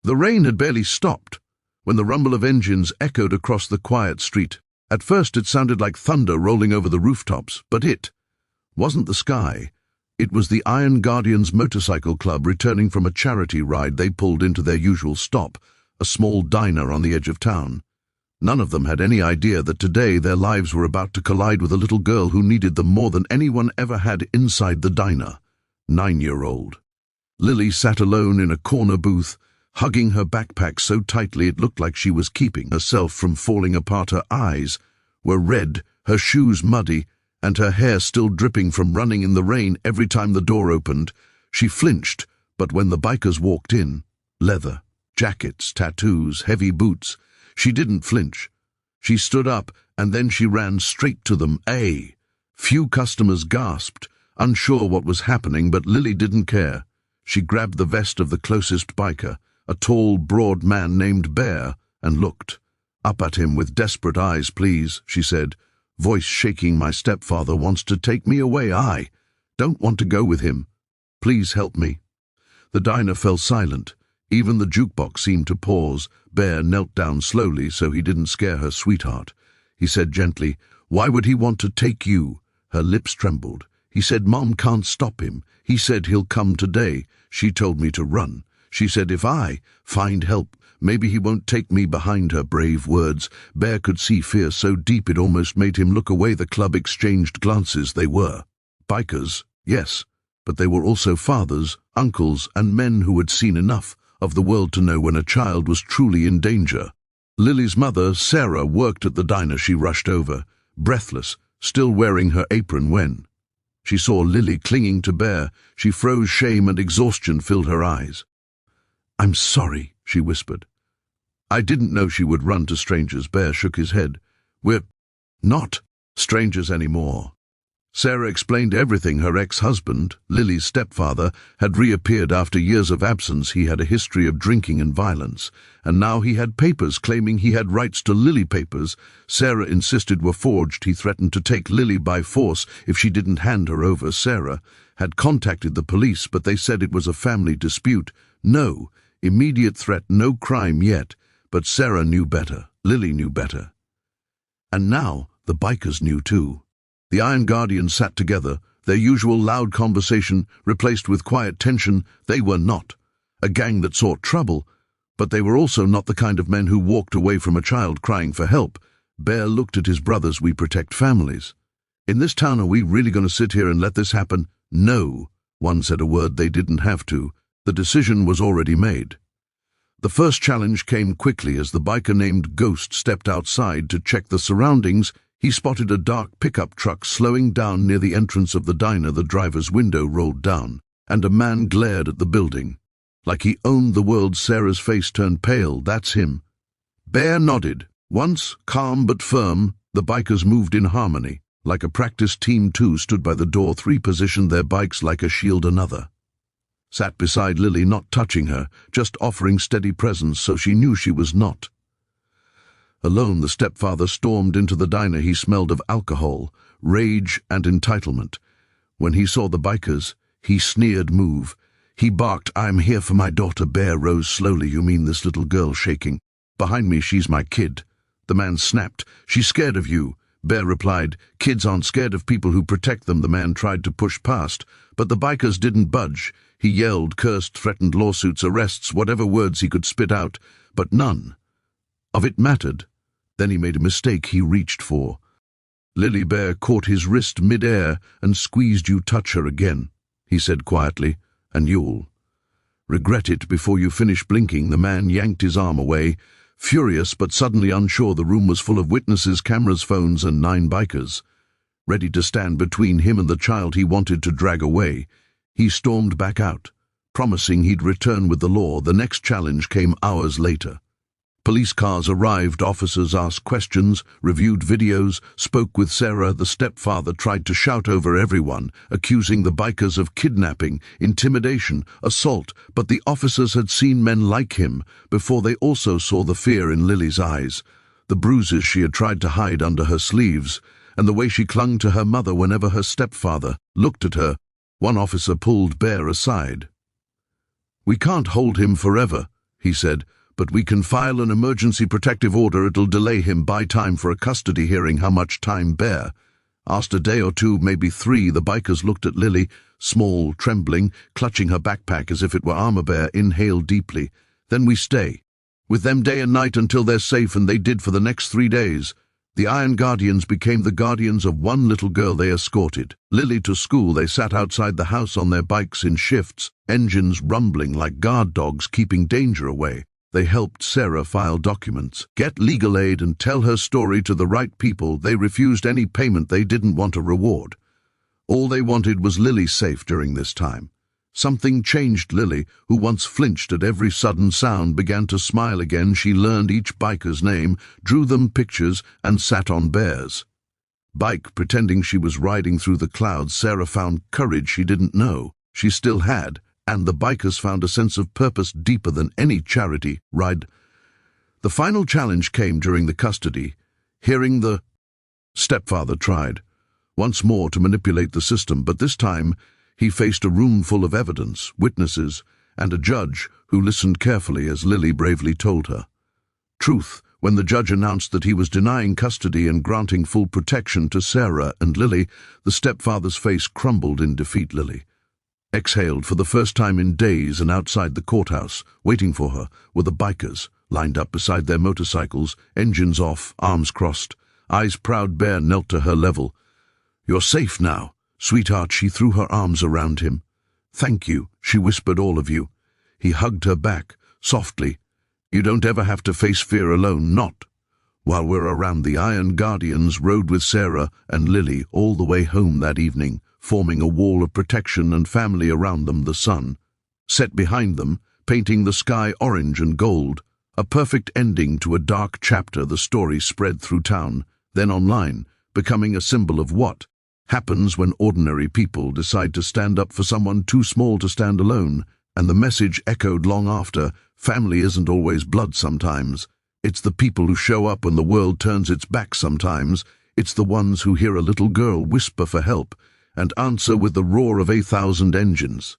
The rain had barely stopped when the rumble of engines echoed across the quiet street. At first it sounded like thunder rolling over the rooftops, but it wasn't the sky. It was the Iron Guardians Motorcycle Club returning from a charity ride. They pulled into their usual stop, a small diner on the edge of town. None of them had any idea that today their lives were about to collide with a little girl who needed them more than anyone ever had inside the diner. 9-year-old. Lily sat alone in a corner booth, hugging her backpack so tightly it looked like she was keeping herself from falling apart. Her eyes were red, her shoes muddy, and her hair still dripping from running in the rain. Every time the door opened, she flinched, but when the bikers walked in, leather, jackets, tattoos, heavy boots, she didn't flinch. She stood up, and then she ran straight to them. Few customers gasped, unsure what was happening, but Lily didn't care. She grabbed the vest of the closest biker, a tall, broad man named Bear, and looked up at him with desperate eyes. "Please," she said, voice shaking, "my stepfather wants to take me away. I don't want to go with him. Please help me." The diner fell silent. Even the jukebox seemed to pause. Bear knelt down slowly so he didn't scare her sweetheart. He said gently, "Why would he want to take you?" Her lips trembled. He said, "Mom can't stop him. He said he'll come today. She told me to run. She said if I find help, maybe he won't take me." Behind her brave words, Bear could see fear so deep it almost made him look away. The club exchanged glances. They were bikers, yes, but they were also fathers, uncles, and men who had seen enough of the world to know when a child was truly in danger. Lily's mother, Sarah, worked at the diner. She rushed over, breathless, still wearing her apron. When she saw Lily clinging to Bear, she froze. Shame and exhaustion filled her eyes. "I'm sorry," she whispered. "I didn't know she would run to strangers." Bear shook his head. "We're not strangers anymore." Sarah explained everything. Her ex-husband, Lily's stepfather, had reappeared after years of absence. He had a history of drinking and violence, and now he had papers claiming he had rights to Lily. Papers Sarah insisted were forged. He threatened to take Lily by force if she didn't hand her over. Sarah had contacted the police, but they said it was a family dispute. No immediate threat, no crime yet, but Sarah knew better. Lily knew better. And now the bikers knew too. The Iron Guardians sat together, their usual loud conversation replaced with quiet tension. They were not a gang that sought trouble, but they were also not the kind of men who walked away from a child crying for help. Bear looked at his brothers. "We protect families. In this town, are we really going to sit here and let this happen?" "No." One said a word they didn't have to. The decision was already made. The first challenge came quickly as the biker named Ghost stepped outside to check the surroundings. He spotted a dark pickup truck slowing down near the entrance of the diner. The driver's window rolled down, and a man glared at the building. Like he owned the world. Sarah's face turned pale. "That's him." Bear nodded. Once calm but firm, the bikers moved in harmony. Like a practice team, two stood by the door. Three positioned their bikes like a shield. Another sat beside Lily, not touching her, just offering steady presence so she knew she was not alone. The stepfather stormed into the diner. He smelled of alcohol, rage, and entitlement. When he saw the bikers, he sneered. "Move." He barked, "I'm here for my daughter." Bear rose slowly. "You mean this little girl?" Shaking. "Behind me, she's my kid." The man snapped. "She's scared of you." Bear replied, "Kids aren't scared of people who protect them." The man tried to push past, but the bikers didn't budge. He yelled, cursed, threatened lawsuits, arrests, whatever words he could spit out, but none of it mattered. Then he made a mistake. He reached for Lily. Bear caught his wrist mid-air and squeezed. "You touch her again," he said quietly, "and you'll regret it before you finish blinking." The man yanked his arm away, furious but suddenly unsure. The room was full of witnesses, cameras, phones, and 9 bikers, ready to stand between him and the child he wanted to drag away. He stormed back out, promising he'd return with the law. The next challenge came hours later. Police cars arrived. Officers asked questions, reviewed videos, spoke with Sarah. The stepfather tried to shout over everyone, accusing the bikers of kidnapping, intimidation, assault, but the officers had seen men like him before. They also saw the fear in Lily's eyes, the bruises she had tried to hide under her sleeves, and the way she clung to her mother whenever her stepfather looked at her. One officer pulled Bear aside. "We can't hold him forever," he said, "but we can file an emergency protective order. It'll delay him by time for a custody hearing." "How much time, Bear?" "Asked a day or two, maybe 3. The bikers looked at Lily, small, trembling, clutching her backpack as if it were armor. Bear inhaled deeply. "Then we stay with them day and night until they're safe," and they did for the next 3 days. The Iron Guardians became the guardians of one little girl they escorted. Lily to school. They sat outside the house on their bikes in shifts, engines rumbling like guard dogs keeping danger away. They helped Sarah file documents, get legal aid, and tell her story to the right people. They refused any payment. They didn't want a reward. All they wanted was Lily safe during this time. Something changed. Lily, who once flinched at every sudden sound, began to smile again. She learned each biker's name, drew them pictures, and sat on Bear's bike, pretending she was riding through the clouds. Sarah found courage she didn't know she still had, and the bikers found a sense of purpose deeper than any charity ride. The final challenge came during the custody hearing. The stepfather tried once more to manipulate the system, but this time he faced a room full of evidence, witnesses, and a judge who listened carefully as Lily bravely told her truth. When the judge announced that he was denying custody and granting full protection to Sarah and Lily, the stepfather's face crumbled in defeat. Lily exhaled for the first time in days, and outside the courthouse, waiting for her, were the bikers, lined up beside their motorcycles, engines off, arms crossed, eyes proud. Bear knelt to her level. "You're safe now, sweetheart." She threw her arms around him. "Thank you," she whispered, "all of you." He hugged her back, softly. "You don't ever have to face fear alone, not while we're around." The Iron Guardians rode with Sarah and Lily all the way home that evening, forming a wall of protection and family around them. The sun set behind them, painting the sky orange and gold. A perfect ending to a dark chapter. The story spread through town, then online, becoming a symbol of what happens when ordinary people decide to stand up for someone too small to stand alone. And the message echoed long after. Family isn't always blood. Sometimes it's the people who show up when the world turns its back. Sometimes it's the ones who hear a little girl whisper for help and answer with the roar of 1,000 engines.